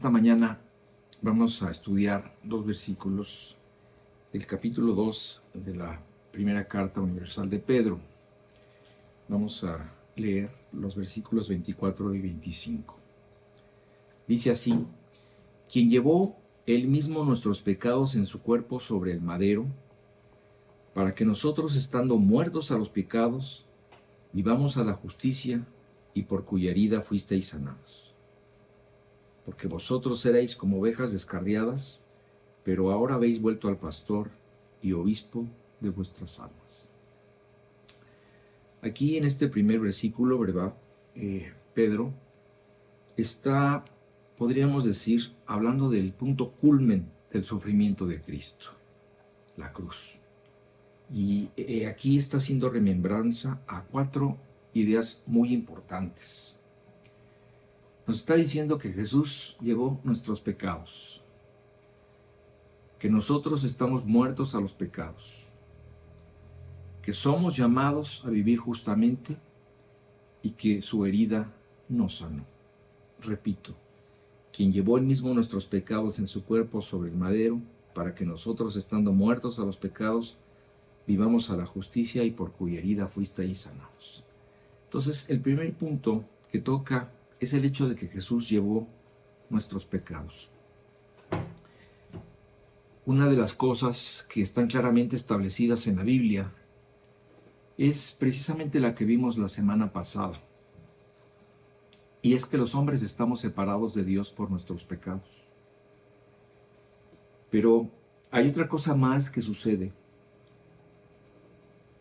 esta mañana vamos a estudiar dos versículos del capítulo 2 de la primera carta universal de Pedro. Vamos a leer los versículos 24 y 25. Dice así: quien llevó él mismo nuestros pecados en su cuerpo sobre el madero, para que nosotros, estando muertos a los pecados, vivamos a la justicia, y por cuya herida fuisteis sanados. Porque vosotros erais como ovejas descarriadas, pero ahora habéis vuelto al pastor y obispo de vuestras almas. Aquí en este primer versículo, ¿verdad? Pedro está, podríamos decir, hablando del punto culmen del sufrimiento de Cristo, la cruz. Y aquí está haciendo remembranza a cuatro ideas muy importantes. Nos está diciendo que Jesús llevó nuestros pecados, que nosotros estamos muertos a los pecados, que somos llamados a vivir justamente y que su herida nos sanó. Repito, quien llevó él mismo nuestros pecados en su cuerpo sobre el madero, para que nosotros, estando muertos a los pecados, vivamos a la justicia, y por cuya herida fuisteis sanados. Entonces, el primer punto que toca es el hecho de que Jesús llevó nuestros pecados. Una de las cosas que están claramente establecidas en la Biblia es precisamente la que vimos la semana pasada. Y es que los hombres estamos separados de Dios por nuestros pecados. Pero hay otra cosa más que sucede,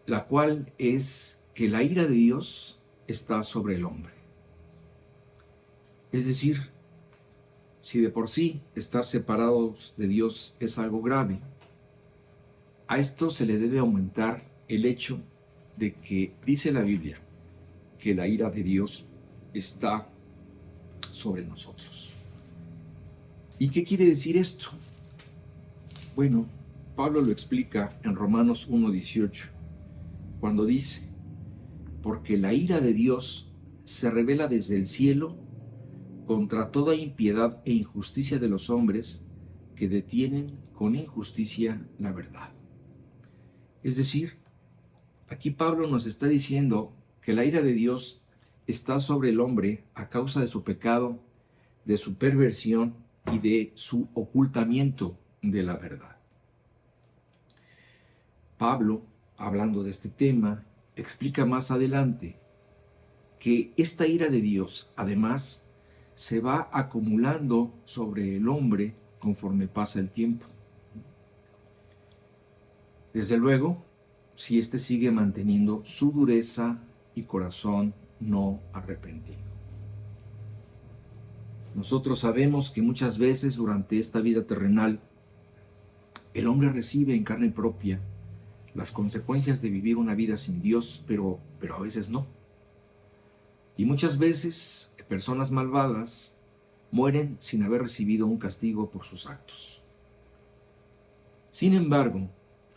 la cual es que la ira de Dios está sobre el hombre. Es decir, si de por sí estar separados de Dios es algo grave, a esto se le debe aumentar el hecho de que dice la Biblia que la ira de Dios está sobre nosotros. ¿Y qué quiere decir esto? Bueno, Pablo lo explica en Romanos 1:18, cuando dice: porque la ira de Dios se revela desde el cielo contra toda impiedad e injusticia de los hombres que detienen con injusticia la verdad. Es decir, aquí Pablo nos está diciendo que la ira de Dios está sobre el hombre a causa de su pecado, de su perversión y de su ocultamiento de la verdad. Pablo, hablando de este tema, explica más adelante que esta ira de Dios, además, se va acumulando sobre el hombre conforme pasa el tiempo. Desde luego, si éste sigue manteniendo su dureza y corazón no arrepentido. Nosotros sabemos que muchas veces durante esta vida terrenal, el hombre recibe en carne propia las consecuencias de vivir una vida sin Dios, pero a veces no. Y muchas veces personas malvadas mueren sin haber recibido un castigo por sus actos. Sin embargo,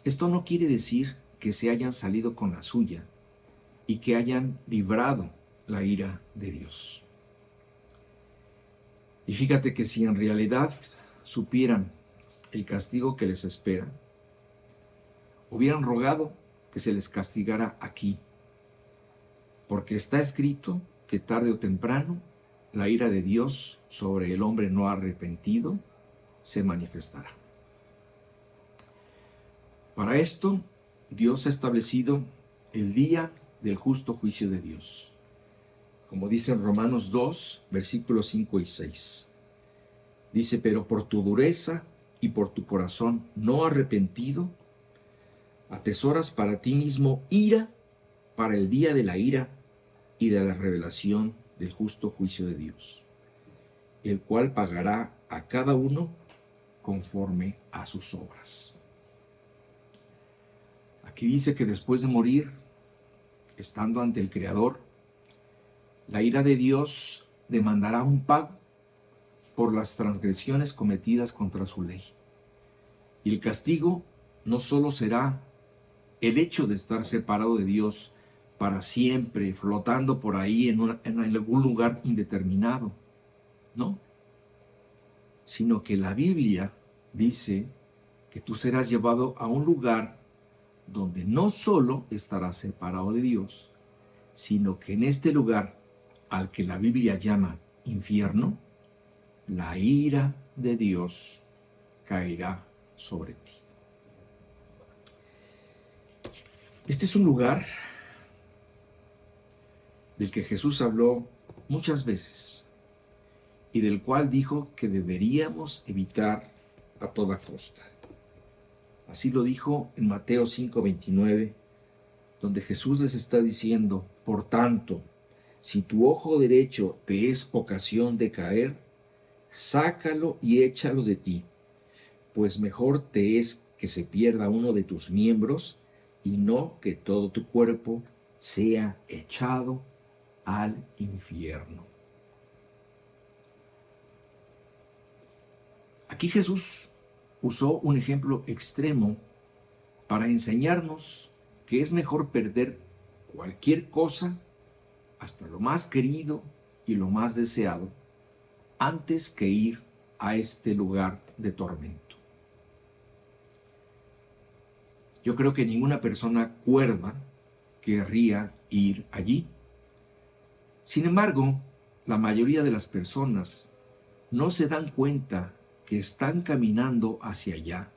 esto no quiere decir que se hayan salido con la suya y que hayan librado la ira de Dios. Y fíjate que si en realidad supieran el castigo que les espera, hubieran rogado que se les castigara aquí, porque está escrito que tarde o temprano la ira de Dios sobre el hombre no arrepentido se manifestará. Para esto, Dios ha establecido el día del justo juicio de Dios. Como dice en Romanos 2, versículos 5 y 6. Dice: pero por tu dureza y por tu corazón no arrepentido, atesoras para ti mismo ira para el día de la ira y de la revelación del justo juicio de Dios, el cual pagará a cada uno conforme a sus obras. Aquí dice que después de morir, estando ante el Creador, la ira de Dios demandará un pago por las transgresiones cometidas contra su ley. Y el castigo no solo será el hecho de estar separado de Dios para siempre, flotando por ahí en algún lugar indeterminado, ¿no? sino que la Biblia dice que tú serás llevado a un lugar donde no solo estarás separado de Dios, sino que en este lugar, al que la Biblia llama infierno, la ira de Dios caerá sobre ti. Este es un lugar del que Jesús habló muchas veces y del cual dijo que deberíamos evitar a toda costa. Así lo dijo en Mateo 5:29, donde Jesús les está diciendo: por tanto, si tu ojo derecho te es ocasión de caer, sácalo y échalo de ti, pues mejor te es que se pierda uno de tus miembros y no que todo tu cuerpo sea echado al infierno. Aquí Jesús usó un ejemplo extremo para enseñarnos que es mejor perder cualquier cosa, hasta lo más querido y lo más deseado, antes que ir a este lugar de tormento. Yo creo que ninguna persona cuerda querría ir allí. Sin embargo, la mayoría de las personas no se dan cuenta que están caminando hacia allá,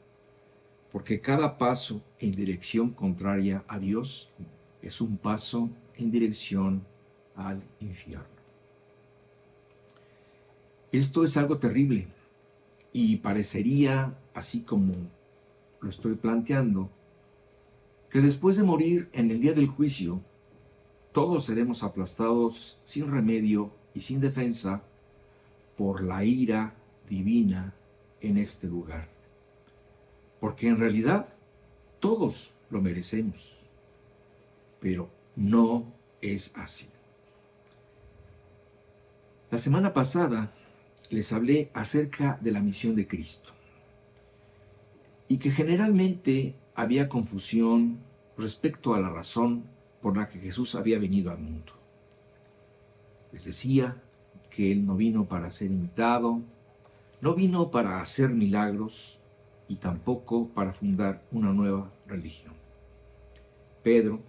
porque cada paso en dirección contraria a Dios es un paso en dirección al infierno. Esto es algo terrible y parecería, así como lo estoy planteando, que después de morir en el día del juicio, todos seremos aplastados sin remedio y sin defensa por la ira divina en este lugar. Porque en realidad todos lo merecemos, pero no es así. La semana pasada les hablé acerca de la misión de Cristo y que generalmente había confusión respecto a la razón por la que Jesús había venido al mundo. Les decía que Él no vino para ser imitado, no vino para hacer milagros y tampoco para fundar una nueva religión. Pedro,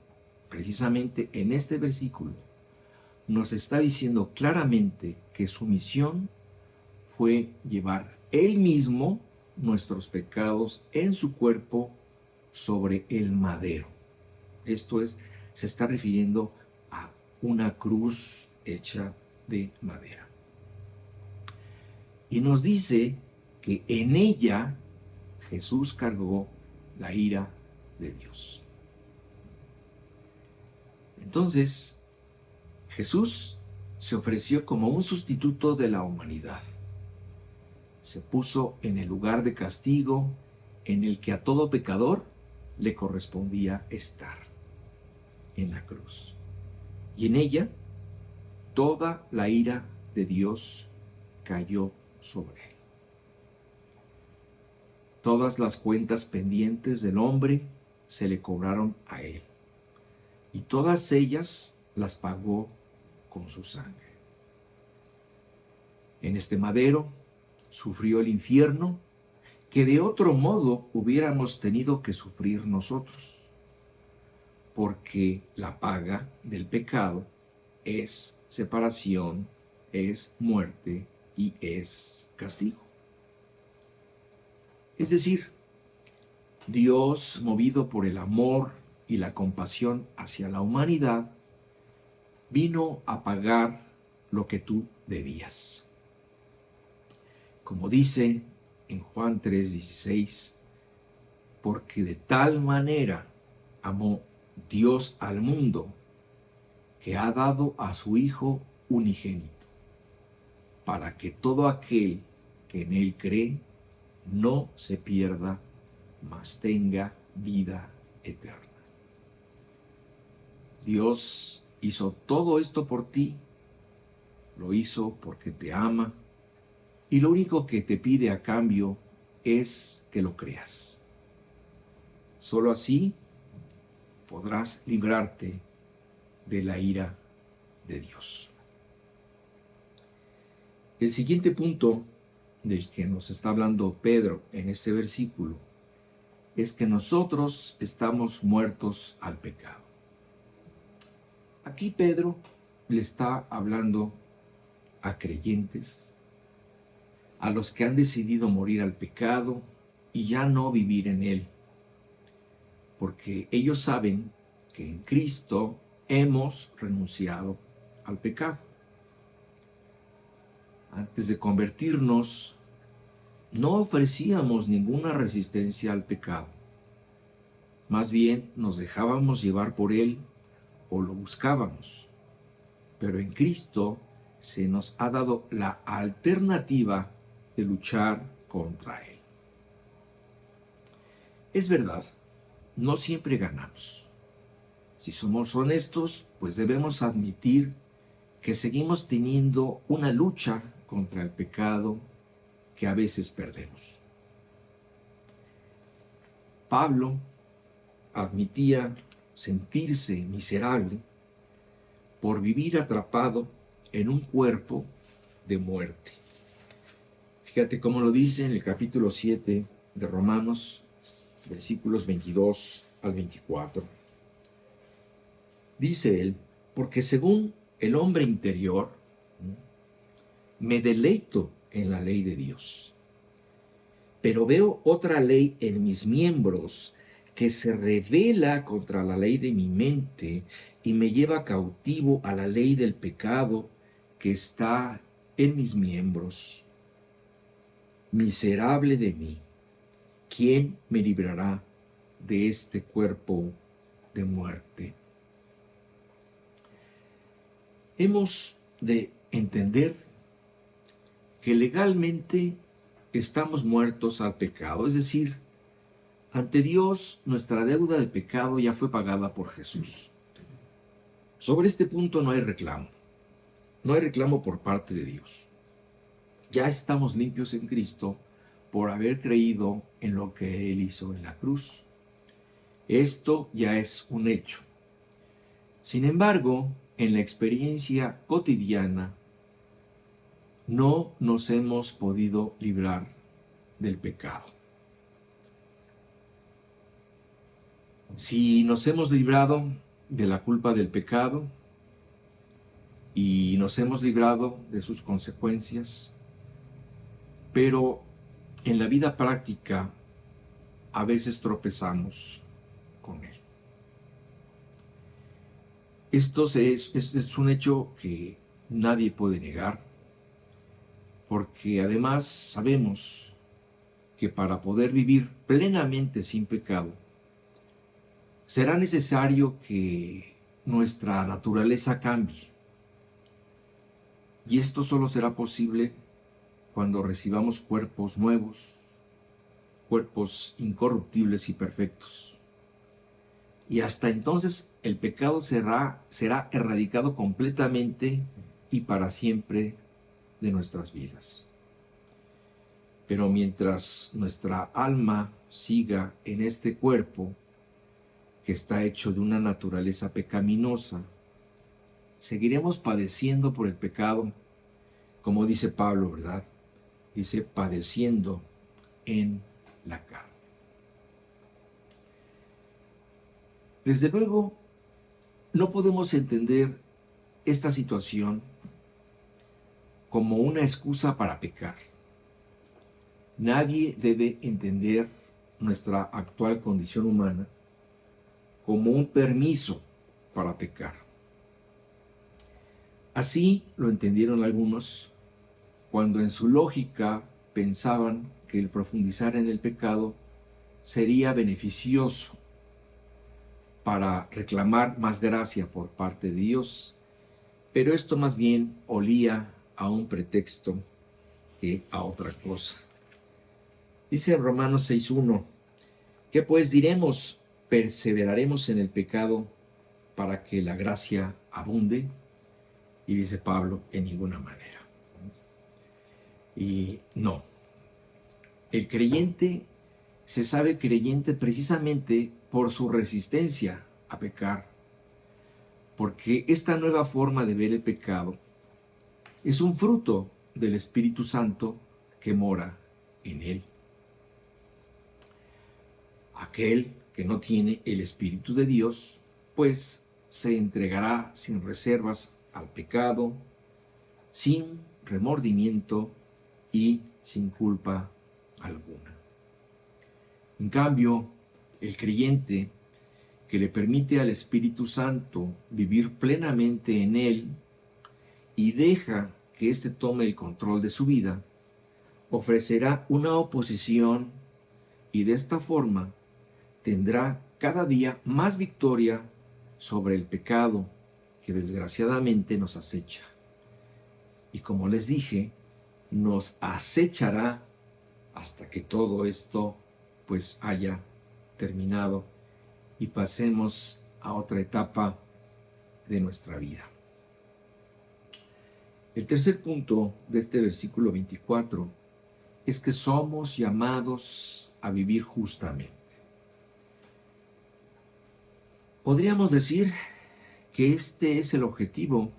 precisamente en este versículo, nos está diciendo claramente que su misión fue llevar Él mismo nuestros pecados en su cuerpo sobre el madero. Esto es, se está refiriendo a una cruz hecha de madera. Y nos dice que en ella Jesús cargó la ira de Dios. Entonces, Jesús se ofreció como un sustituto de la humanidad. Se puso en el lugar de castigo en el que a todo pecador le correspondía estar, en la cruz. Y en ella, toda la ira de Dios cayó sobre él. Todas las cuentas pendientes del hombre se le cobraron a él, y todas ellas las pagó con su sangre. En este madero sufrió el infierno que de otro modo hubiéramos tenido que sufrir nosotros, porque la paga del pecado es separación, es muerte y es castigo. Es decir, Dios, movido por el amor y la compasión hacia la humanidad, vino a pagar lo que tú debías. Como dice en Juan 3:16, porque de tal manera amó Dios al mundo, que ha dado a su Hijo unigénito, para que todo aquel que en Él cree no se pierda, mas tenga vida eterna. Dios hizo todo esto por ti, lo hizo porque te ama, y lo único que te pide a cambio es que lo creas. Solo así podrás librarte de la ira de Dios. El siguiente punto del que nos está hablando Pedro en este versículo es que nosotros estamos muertos al pecado. Aquí Pedro le está hablando a creyentes, a los que han decidido morir al pecado y ya no vivir en él, porque ellos saben que en Cristo hemos renunciado al pecado. Antes de convertirnos, no ofrecíamos ninguna resistencia al pecado. Más bien nos dejábamos llevar por él o lo buscábamos. Pero en Cristo se nos ha dado la alternativa de luchar contra él. Es verdad, no siempre ganamos. Si somos honestos, pues debemos admitir que seguimos teniendo una lucha contra el pecado que a veces perdemos. Pablo admitía sentirse miserable por vivir atrapado en un cuerpo de muerte. Fíjate cómo lo dice en el capítulo 7 de Romanos, versículos 22 al 24. Dice él, porque según el hombre interior, me deleito en la ley de Dios. Pero veo otra ley en mis miembros que se rebela contra la ley de mi mente y me lleva cautivo a la ley del pecado que está en mis miembros. Miserable de mí, ¿quién me librará de este cuerpo de muerte? Hemos de entender que legalmente estamos muertos al pecado, es decir, ante Dios nuestra deuda de pecado ya fue pagada por Jesús. Sobre este punto no hay reclamo por parte de Dios. Ya estamos limpios en Cristo por haber creído en lo que Él hizo en la cruz. Esto ya es un hecho. Sin embargo, en la experiencia cotidiana, no nos hemos podido librar del pecado. Si nos hemos librado de la culpa del pecado y nos hemos librado de sus consecuencias, pero en la vida práctica a veces tropezamos con él. Esto es un hecho que nadie puede negar, porque además sabemos que para poder vivir plenamente sin pecado, será necesario que nuestra naturaleza cambie. Y esto solo será posible cuando recibamos cuerpos nuevos, cuerpos incorruptibles y perfectos. Y hasta entonces el pecado será erradicado completamente y para siempre de nuestras vidas. Pero mientras nuestra alma siga en este cuerpo, que está hecho de una naturaleza pecaminosa, seguiremos padeciendo por el pecado, como dice Pablo, ¿verdad? Dice, padeciendo en la carne. Desde luego, no podemos entender esta situación como una excusa para pecar. Nadie debe entender nuestra actual condición humana como un permiso para pecar. Así lo entendieron algunos cuando en su lógica pensaban que el profundizar en el pecado sería beneficioso para reclamar más gracia por parte de Dios, pero esto más bien olía a un pretexto que a otra cosa. Dice Romanos 6:1, ¿qué pues diremos? ¿Perseveraremos en el pecado para que la gracia abunde? Y dice Pablo, en ninguna manera. Y no. El creyente se sabe creyente precisamente por su resistencia a pecar, porque esta nueva forma de ver el pecado es un fruto del Espíritu Santo que mora en él. Aquel que no tiene el Espíritu de Dios, pues se entregará sin reservas al pecado, sin remordimiento y sin culpa alguna. En cambio, el creyente que le permite al Espíritu Santo vivir plenamente en él y deja que éste tome el control de su vida, ofrecerá una oposición y de esta forma tendrá cada día más victoria sobre el pecado que desgraciadamente nos acecha. Y como les dije, nos acechará hasta que todo esto pues haya terminado y pasemos a otra etapa de nuestra vida. El tercer punto de este versículo 24 es que somos llamados a vivir justamente. Podríamos decir que este es el objetivo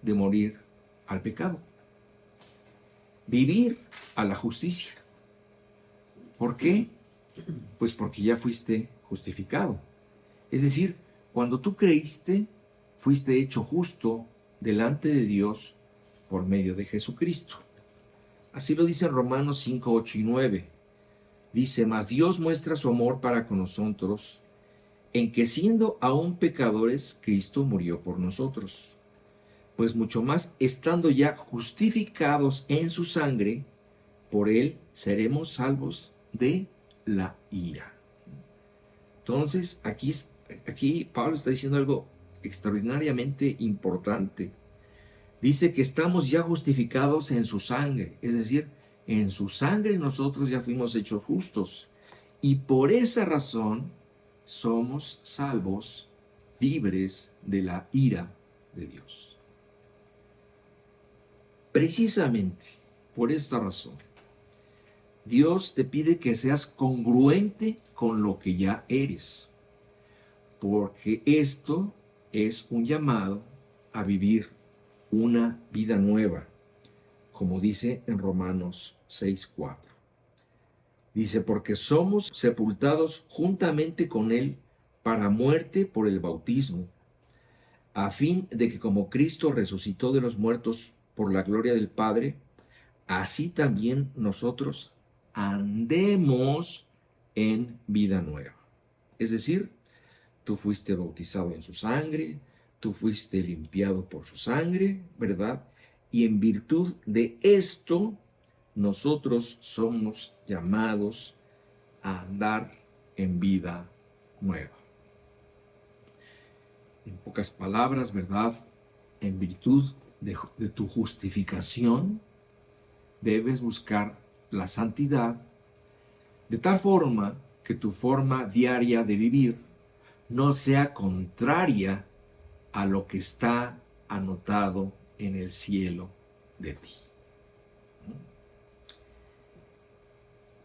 de morir al pecado. Vivir a la justicia. ¿Por qué? Pues porque ya fuiste justificado. Es decir, cuando tú creíste, fuiste hecho justo delante de Dios por medio de Jesucristo. Así lo dice en Romanos 5, 8 y 9. Dice, mas Dios muestra su amor para con nosotros, en que siendo aún pecadores, Cristo murió por nosotros. Pues mucho más, estando ya justificados en su sangre, por él seremos salvos de la ira. Entonces, aquí Pablo está diciendo algo extraordinariamente importante. Dice que estamos ya justificados en su sangre, es decir, en su sangre nosotros ya fuimos hechos justos. Y por esa razón somos salvos, libres de la ira de Dios. Precisamente por esta razón, Dios te pide que seas congruente con lo que ya eres, porque esto es un llamado a vivir una vida nueva, como dice en Romanos 6:4. Dice, porque somos sepultados juntamente con Él para muerte por el bautismo, a fin de que como Cristo resucitó de los muertos por la gloria del Padre, así también nosotros andemos en vida nueva. Es decir, tú fuiste bautizado en su sangre, tú fuiste limpiado por su sangre, ¿verdad? Y en virtud de esto, nosotros somos llamados a andar en vida nueva. En pocas palabras, ¿verdad? En virtud de tu justificación, debes buscar la santidad de tal forma que tu forma diaria de vivir no sea contraria a lo que está anotado en el cielo de ti.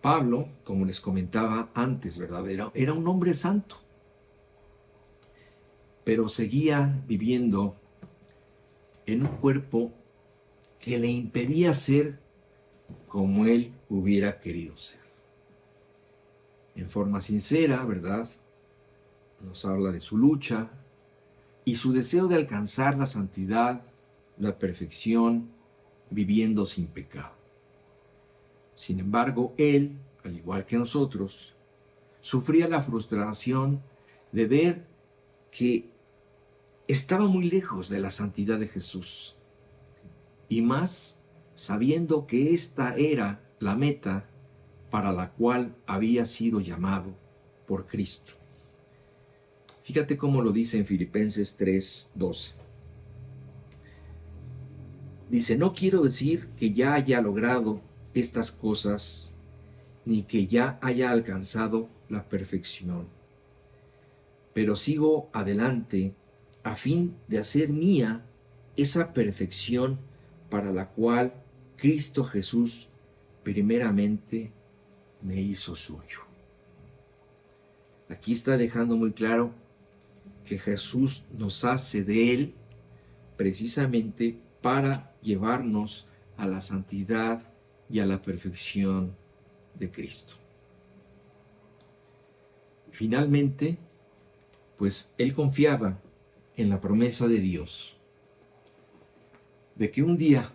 Pablo, como les comentaba antes, ¿verdad? Era un hombre santo, pero seguía viviendo en un cuerpo que le impedía ser como él hubiera querido ser. En forma sincera, ¿verdad? Nos habla de su lucha y su deseo de alcanzar la santidad, la perfección, viviendo sin pecado. Sin embargo, él, al igual que nosotros, sufría la frustración de ver que estaba muy lejos de la santidad de Jesús. Y más sabiendo que esta era la meta para la cual había sido llamado por Cristo. Fíjate cómo lo dice en Filipenses 3:12. Dice, no quiero decir que ya haya logrado estas cosas, ni que ya haya alcanzado la perfección, pero sigo adelante a fin de hacer mía esa perfección para la cual Cristo Jesús primeramente me hizo suyo. Aquí está dejando muy claro que Jesús nos hace de Él precisamente para llevarnos a la santidad y a la perfección de Cristo. Finalmente, pues él confiaba en la promesa de Dios de que un día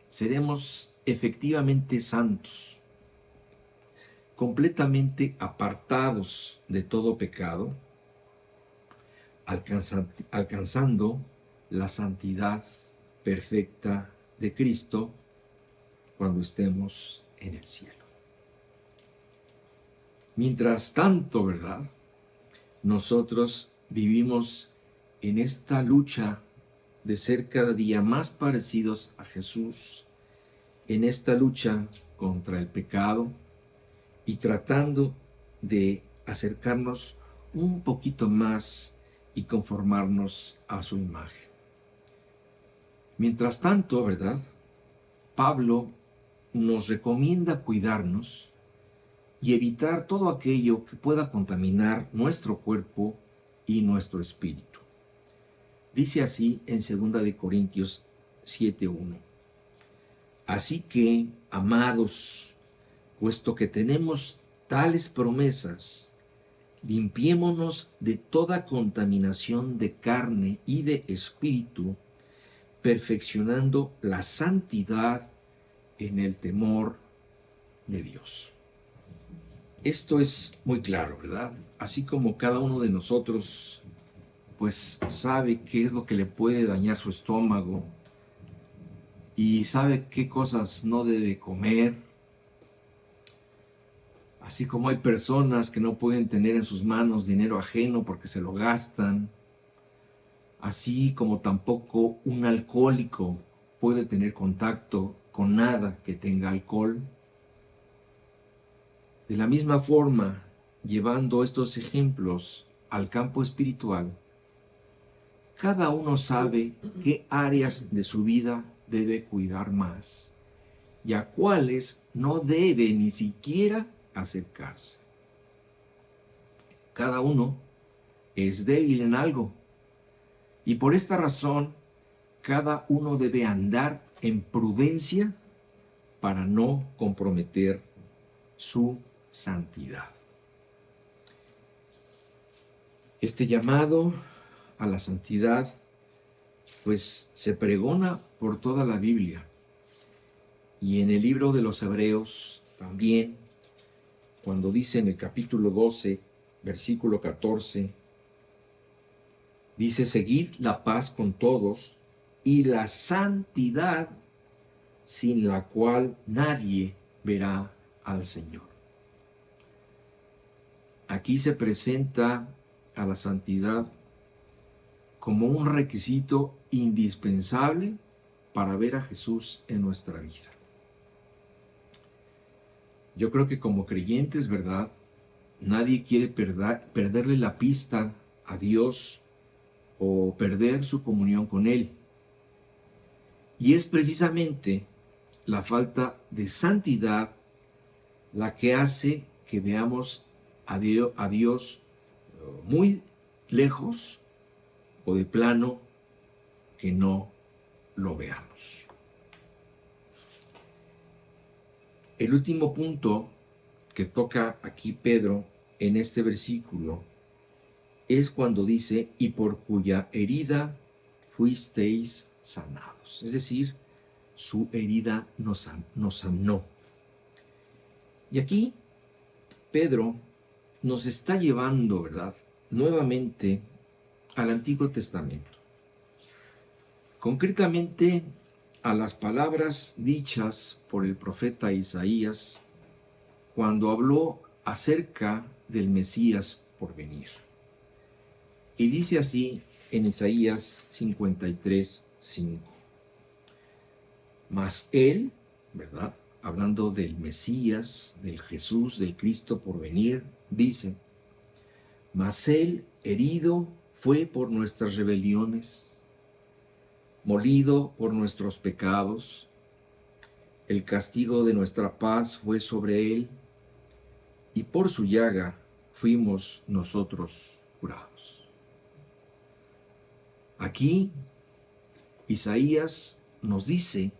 seremos efectivamente santos, completamente apartados de todo pecado, alcanzando la santidad perfecta de Cristo cuando estemos en el cielo. Mientras tanto, ¿verdad? Nosotros vivimos en esta lucha de ser cada día más parecidos a Jesús, en esta lucha contra el pecado y tratando de acercarnos un poquito más y conformarnos a su imagen. Mientras tanto, ¿verdad? Pablo nos recomienda cuidarnos y evitar todo aquello que pueda contaminar nuestro cuerpo y nuestro espíritu. Dice así en 2 Corintios 7:1. Así que, amados, puesto que tenemos tales promesas, limpiémonos de toda contaminación de carne y de espíritu, perfeccionando la santidad en el temor de Dios. Esto es muy claro, ¿verdad? Así como cada uno de nosotros pues sabe qué es lo que le puede dañar su estómago y sabe qué cosas no debe comer, así como hay personas que no pueden tener en sus manos dinero ajeno porque se lo gastan, así como tampoco un alcohólico puede tener contacto con nada que tenga alcohol. De la misma forma, llevando estos ejemplos al campo espiritual, cada uno sabe qué áreas de su vida debe cuidar más y a cuáles no debe ni siquiera acercarse. Cada uno es débil en algo y por esta razón cada uno debe andar en prudencia para no comprometer su santidad. Este llamado a la santidad pues se pregona por toda la Biblia y en el libro de los Hebreos también, cuando dice en el capítulo 12, versículo 14, dice: seguid la paz con todos y la santidad, sin la cual nadie verá al Señor. Aquí se presenta a la santidad como un requisito indispensable para ver a Jesús en nuestra vida. Yo creo que como creyentes, ¿verdad? Nadie quiere perderle la pista a Dios o perder su comunión con Él. Y es precisamente la falta de santidad la que hace que veamos a Dios muy lejos o de plano que no lo veamos. El último punto que toca aquí Pedro en este versículo es cuando dice: y por cuya herida fuisteis sanados. Es decir, su herida nos sanó. Y aquí Pedro nos está llevando, ¿verdad?, nuevamente al Antiguo Testamento. Concretamente a las palabras dichas por el profeta Isaías cuando habló acerca del Mesías por venir. Y dice así en Isaías 53:5. Mas él, ¿verdad?, hablando del Mesías, del Jesús, del Cristo por venir, dice: mas él herido fue por nuestras rebeliones, molido por nuestros pecados, el castigo de nuestra paz fue sobre él, y por su llaga fuimos nosotros curados. Aquí Isaías nos dice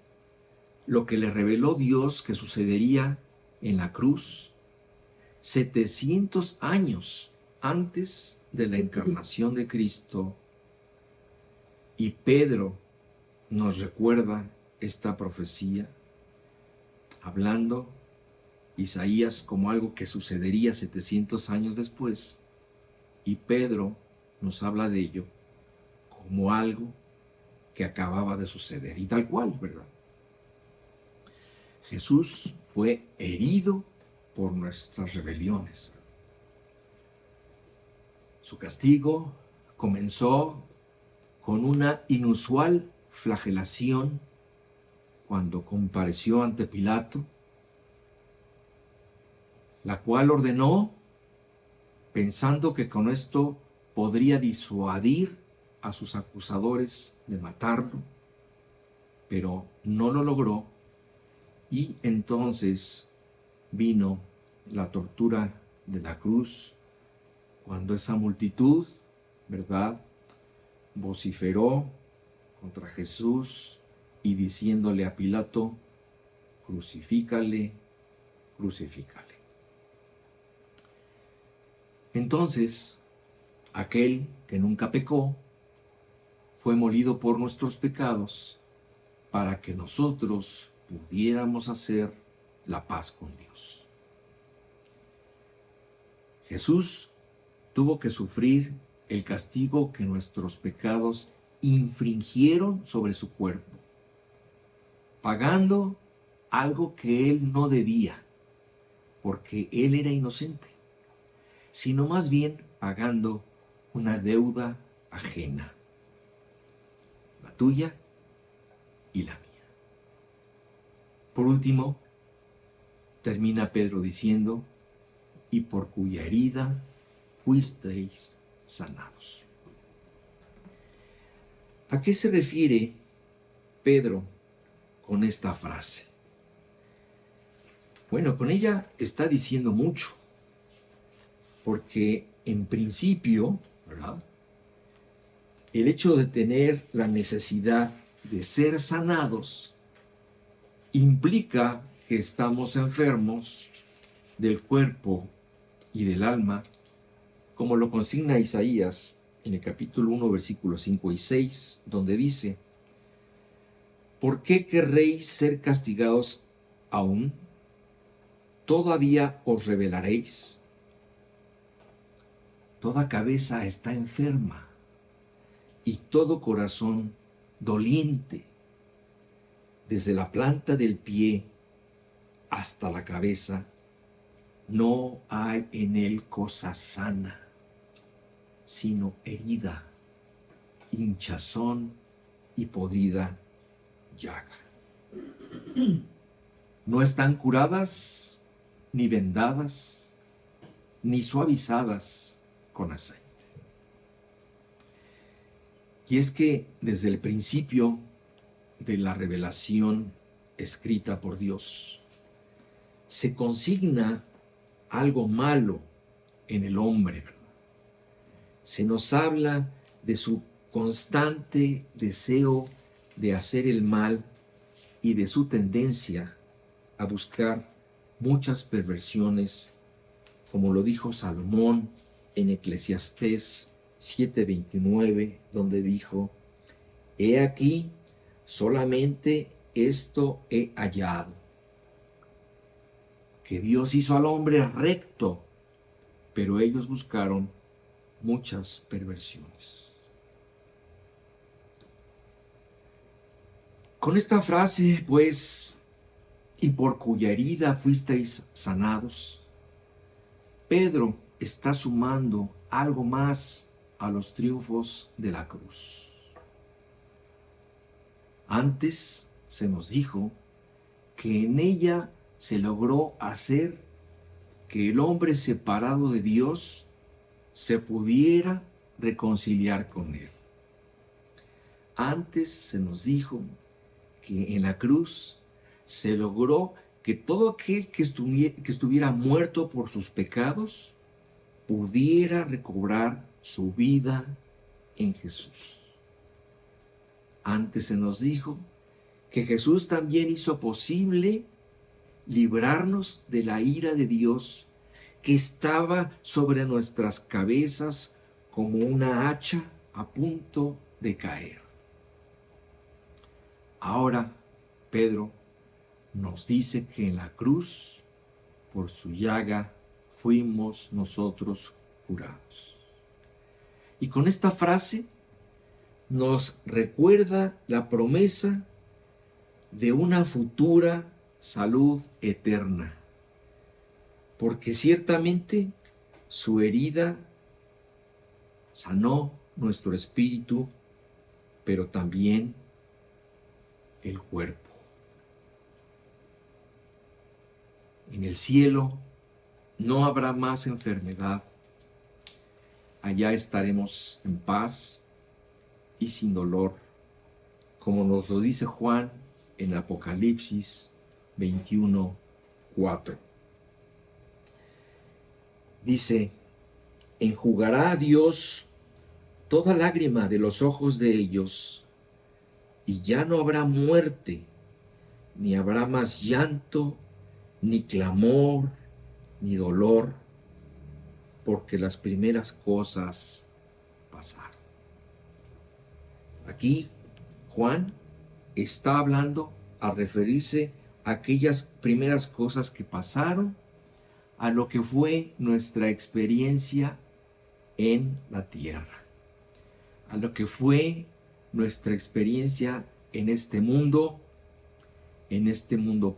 lo que le reveló Dios que sucedería en la cruz 700 años antes de la encarnación de Cristo. Y Pedro nos recuerda esta profecía, hablando Isaías como algo que sucedería 700 años después, y Pedro nos habla de ello como algo que acababa de suceder, y tal cual, ¿verdad? Jesús fue herido por nuestras rebeliones. Su castigo comenzó con una inusual flagelación cuando compareció ante Pilato, la cual ordenó, pensando que con esto podría disuadir a sus acusadores de matarlo, pero no lo logró, y entonces vino la tortura de la cruz, cuando esa multitud, ¿verdad?, vociferó contra Jesús y diciéndole a Pilato: crucifícale, crucifícale. Entonces, aquel que nunca pecó fue molido por nuestros pecados para que nosotros pudiéramos hacer la paz con Dios. Jesús tuvo que sufrir el castigo que nuestros pecados infringieron sobre su cuerpo, pagando algo que él no debía, porque él era inocente, sino más bien pagando una deuda ajena, la tuya y la mía. Por último, termina Pedro diciendo: y por cuya herida fuisteis sanados. ¿A qué se refiere Pedro con esta frase? Bueno, con ella está diciendo mucho, porque en principio, ¿verdad?, el hecho de tener la necesidad de ser sanados implica que estamos enfermos del cuerpo y del alma, como lo consigna Isaías en el capítulo 1, versículos 5 y 6, donde dice: ¿por qué querréis ser castigados aún? ¿Todavía os rebelaréis? Toda cabeza está enferma y todo corazón doliente. Desde la planta del pie hasta la cabeza, no hay en él cosa sana, sino herida, hinchazón y podrida llaga. No están curadas, ni vendadas, ni suavizadas con aceite. Y es que desde el principio de la revelación escrita por Dios, se consigna algo malo en el hombre, ¿verdad? Se nos habla de su constante deseo de hacer el mal y de su tendencia a buscar muchas perversiones, como lo dijo Salomón en Eclesiastés 7:29, donde dijo: he aquí, solamente esto he hallado, que Dios hizo al hombre recto, pero ellos buscaron muchas perversiones. Con esta frase, pues, y por cuya herida fuisteis sanados, Pedro está sumando algo más a los triunfos de la cruz. Antes se nos dijo que en ella se logró hacer que el hombre separado de Dios se pudiera reconciliar con él. Antes se nos dijo que en la cruz se logró que todo aquel que estuviera muerto por sus pecados pudiera recobrar su vida en Jesús. Antes se nos dijo que Jesús también hizo posible librarnos de la ira de Dios que estaba sobre nuestras cabezas como una hacha a punto de caer. Ahora, Pedro nos dice que en la cruz, por su llaga, fuimos nosotros curados. Y con esta frase nos recuerda la promesa de una futura salud eterna, porque ciertamente su herida sanó nuestro espíritu, pero también el cuerpo. En el cielo no habrá más enfermedad. Allá estaremos en paz y sin dolor, como nos lo dice Juan en Apocalipsis 21:4. Dice: enjugará a Dios toda lágrima de los ojos de ellos, y ya no habrá muerte, ni habrá más llanto, ni clamor, ni dolor, porque las primeras cosas pasaron. Aquí Juan está hablando al referirse a aquellas primeras cosas que pasaron, a lo que fue nuestra experiencia en la tierra, a lo que fue nuestra experiencia en este mundo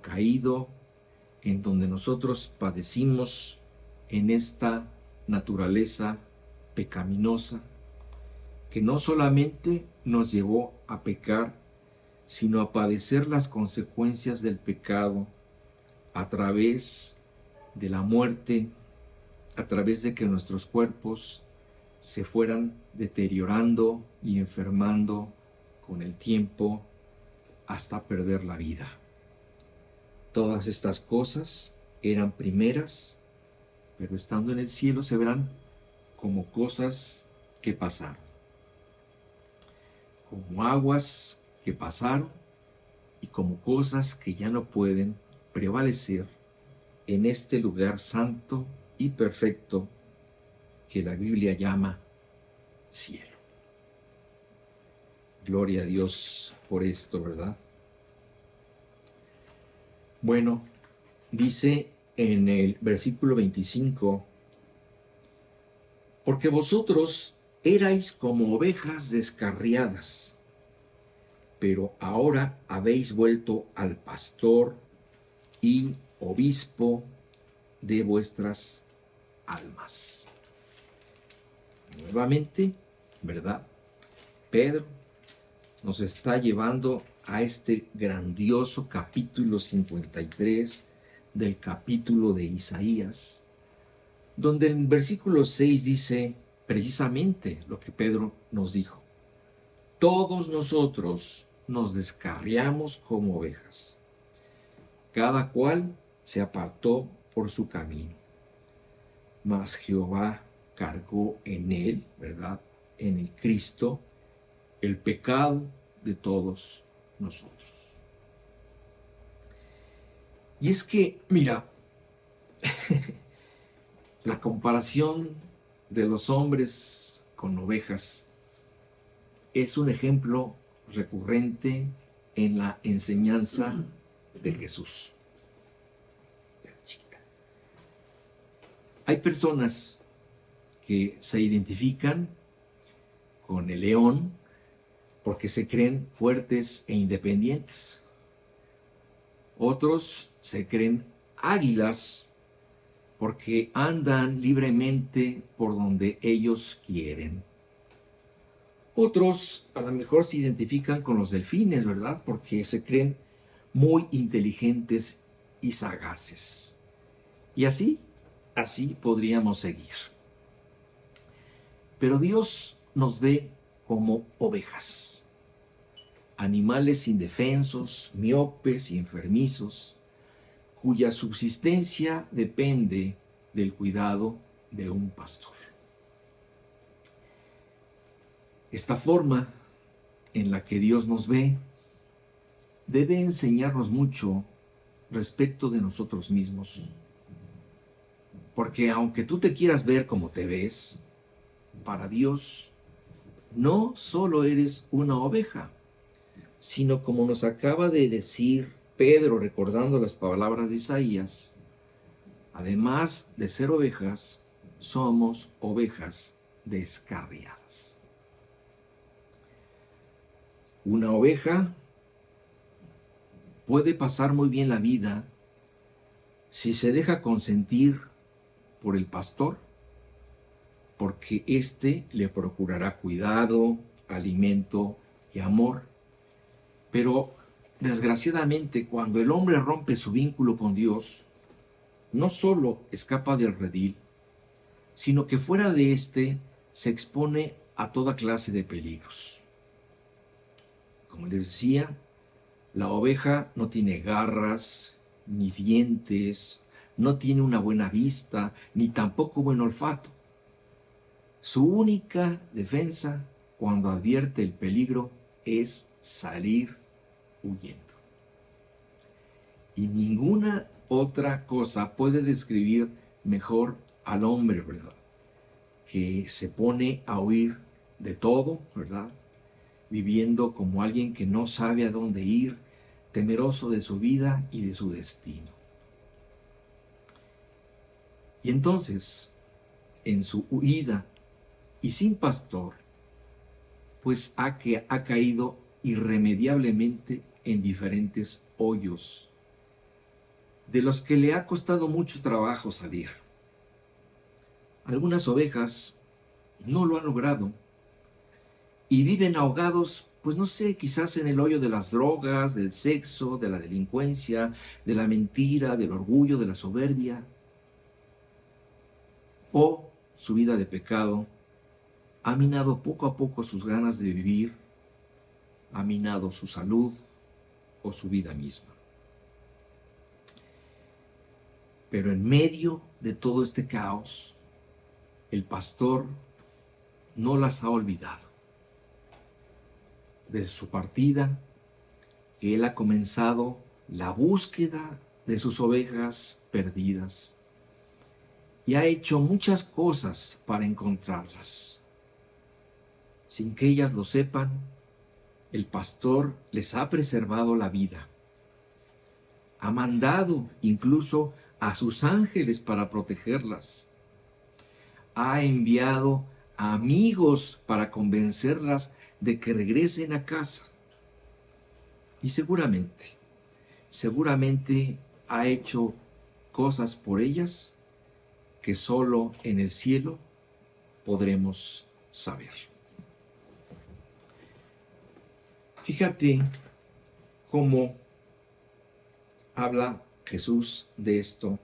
caído, en donde nosotros padecimos en esta naturaleza pecaminosa, que no solamente nos llevó a pecar, sino a padecer las consecuencias del pecado a través de la muerte, a través de que nuestros cuerpos se fueran deteriorando y enfermando con el tiempo hasta perder la vida. Todas estas cosas eran primeras, pero estando en el cielo se verán como cosas que pasaron, como aguas que pasaron y como cosas que ya no pueden prevalecer en este lugar santo y perfecto que la Biblia llama cielo. Gloria a Dios por esto, ¿verdad? Bueno, dice en el versículo 25, porque vosotros erais como ovejas descarriadas, pero ahora habéis vuelto al pastor y obispo de vuestras almas. Nuevamente, ¿verdad? Pedro nos está llevando a este grandioso capítulo 53 del capítulo de Isaías, donde en el versículo 6 dice precisamente lo que Pedro nos dijo: todos nosotros nos descarriamos como ovejas, cada cual se apartó por su camino, mas Jehová cargó en él, ¿verdad?, en el Cristo, el pecado de todos nosotros. Y es que, mira, la comparación de los hombres con ovejas es un ejemplo recurrente en la enseñanza de Jesús. Hay personas que se identifican con el león porque se creen fuertes e independientes. Otros se creen águilas porque andan libremente por donde ellos quieren. Otros a lo mejor se identifican con los delfines, ¿verdad?, porque se creen muy inteligentes y sagaces. Y así podríamos seguir. Pero Dios nos ve como ovejas, animales indefensos, miopes y enfermizos, cuya subsistencia depende del cuidado de un pastor. Esta forma en la que Dios nos ve debe enseñarnos mucho respecto de nosotros mismos. Porque aunque tú te quieras ver como te ves, para Dios no solo eres una oveja, sino como nos acaba de decir Pedro recordando las palabras de Isaías, además de ser ovejas, somos ovejas descarriadas. Una oveja puede pasar muy bien la vida si se deja consentir por el pastor, porque éste le procurará cuidado, alimento y amor. Pero desgraciadamente, cuando el hombre rompe su vínculo con Dios, no solo escapa del redil, sino que fuera de éste se expone a toda clase de peligros. Como les decía, la oveja no tiene garras, ni dientes, no tiene una buena vista, ni tampoco buen olfato. Su única defensa cuando advierte el peligro es salir huyendo. Y ninguna otra cosa puede describir mejor al hombre, ¿verdad? Que se pone a huir de todo, ¿verdad? Viviendo como alguien que no sabe a dónde ir, temeroso de su vida y de su destino. Y entonces, en su huida y sin pastor, pues ha caído irremediablemente en diferentes hoyos, de los que le ha costado mucho trabajo salir. Algunas ovejas no lo han logrado y viven ahogados, pues no sé, quizás en el hoyo de las drogas, del sexo, de la delincuencia, de la mentira, del orgullo, de la soberbia, o su vida de pecado ha minado poco a poco sus ganas de vivir, ha minado su salud o su vida misma. Pero en medio de todo este caos, el pastor no las ha olvidado. Desde su partida, él ha comenzado la búsqueda de sus ovejas perdidas y ha hecho muchas cosas para encontrarlas. Sin que ellas lo sepan, el pastor les ha preservado la vida. Ha mandado incluso a sus ángeles para protegerlas. Ha enviado a amigos para convencerlas de que regresen a casa. Y seguramente ha hecho cosas por ellas que solo en el cielo podremos saber. Fíjate cómo habla Jesús de esto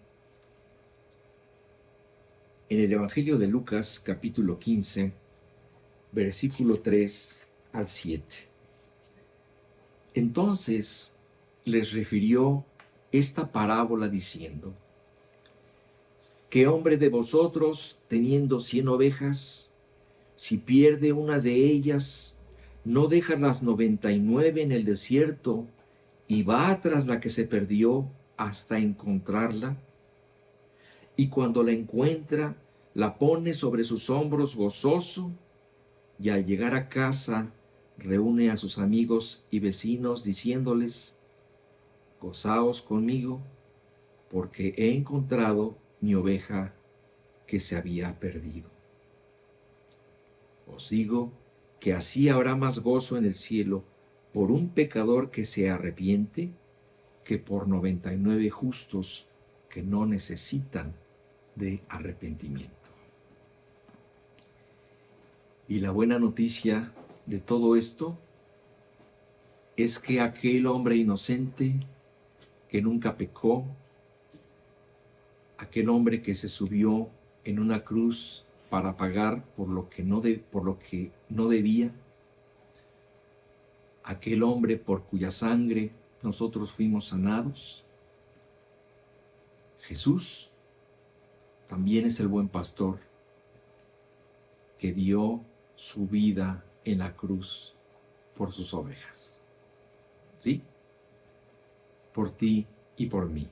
en el Evangelio de Lucas, capítulo 15, versículo 3 al 7. Entonces les refirió esta parábola diciendo: ¿qué hombre de vosotros, teniendo 100 ovejas, si pierde una de ellas, no deja las 99 en el desierto y va tras la que se perdió hasta encontrarla? Y cuando la encuentra, la pone sobre sus hombros gozoso, y al llegar a casa reúne a sus amigos y vecinos diciéndoles: gozaos conmigo, porque he encontrado mi oveja que se había perdido. Os digo que así habrá más gozo en el cielo por un pecador que se arrepiente que por 99 justos que no necesitan de arrepentimiento. Y la buena noticia de todo esto es que aquel hombre inocente que nunca pecó, aquel hombre que se subió en una cruz para pagar por lo que no debía, aquel hombre por cuya sangre nosotros fuimos sanados, Jesús también es el buen pastor que dio su vida en la cruz por sus ovejas. ¿Sí? por ti y por mí.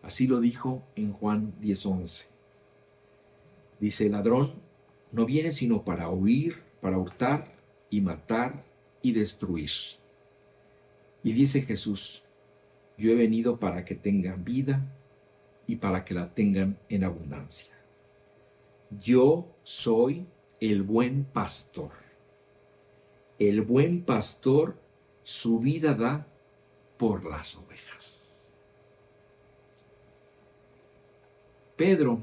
Así lo dijo en Juan 10:11. Dice, el ladrón no viene sino para huir, para hurtar y matar y destruir. Y dice Jesús, yo he venido para que tengan vida y para que la tengan en abundancia. Yo soy el buen pastor. El buen pastor su vida da por las ovejas. Pedro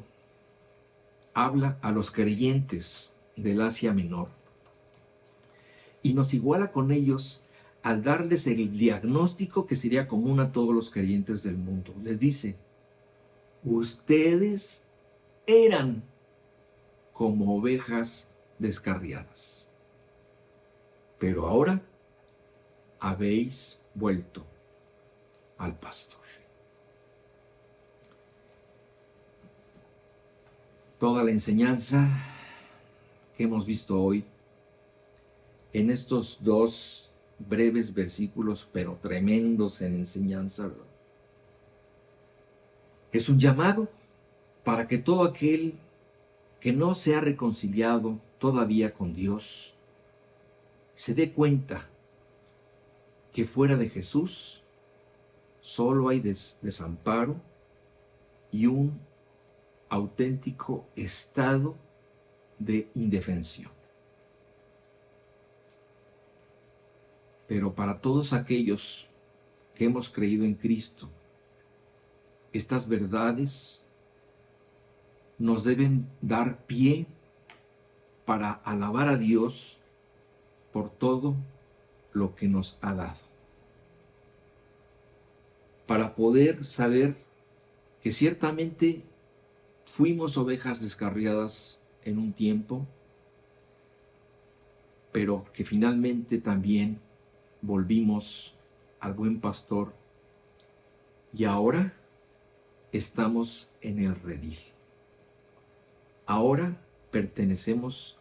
habla a los creyentes del Asia Menor y nos iguala con ellos al darles el diagnóstico que sería común a todos los creyentes del mundo. Les dice, ustedes eran como ovejas descarriadas, pero ahora habéis vuelto al pastor. Toda la enseñanza que hemos visto hoy en estos dos breves versículos, pero tremendos en enseñanza, es un llamado para que todo aquel que no se ha reconciliado todavía con Dios se dé cuenta que fuera de Jesús solo hay desamparo y un auténtico estado de indefensión. Pero para todos aquellos que hemos creído en Cristo, estas verdades nos deben dar pie para alabar a Dios por todo lo que nos ha dado. Para poder saber que ciertamente fuimos ovejas descarriadas en un tiempo, pero que finalmente también volvimos al buen pastor y ahora estamos en el redil. Ahora pertenecemos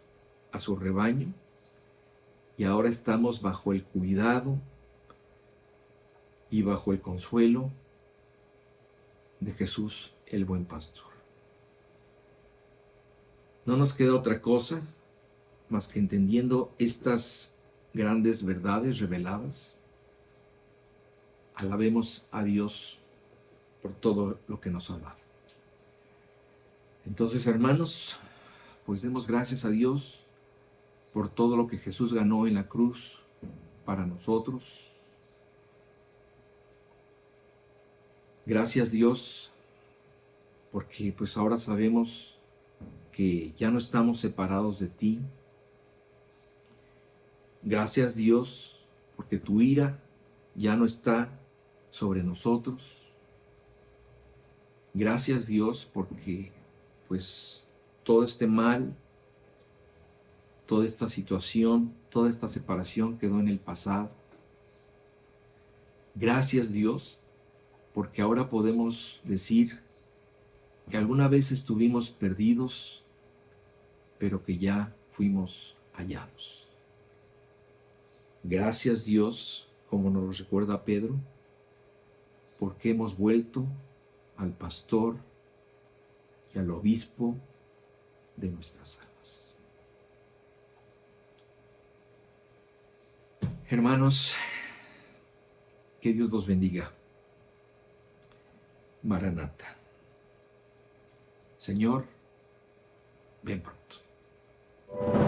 a su rebaño y ahora estamos bajo el cuidado y bajo el consuelo de Jesús, el buen pastor. No nos queda otra cosa más que entendiendo estas grandes verdades reveladas, alabemos a Dios por todo lo que nos ha dado. Entonces, hermanos, pues demos gracias a Dios por todo lo que Jesús ganó en la cruz para nosotros. Gracias, Dios, porque pues ahora sabemos que ya no estamos separados de ti. Gracias, Dios, porque tu ira ya no está sobre nosotros. Gracias, Dios, porque pues todo este mal, toda esta situación, toda esta separación quedó en el pasado. Gracias, Dios, porque ahora podemos decir que alguna vez estuvimos perdidos, pero que ya fuimos hallados. Gracias, Dios, como nos lo recuerda Pedro, porque hemos vuelto al pastor y al obispo de nuestras almas. Hermanos, que Dios los bendiga. Maranata. Señor, ven pronto.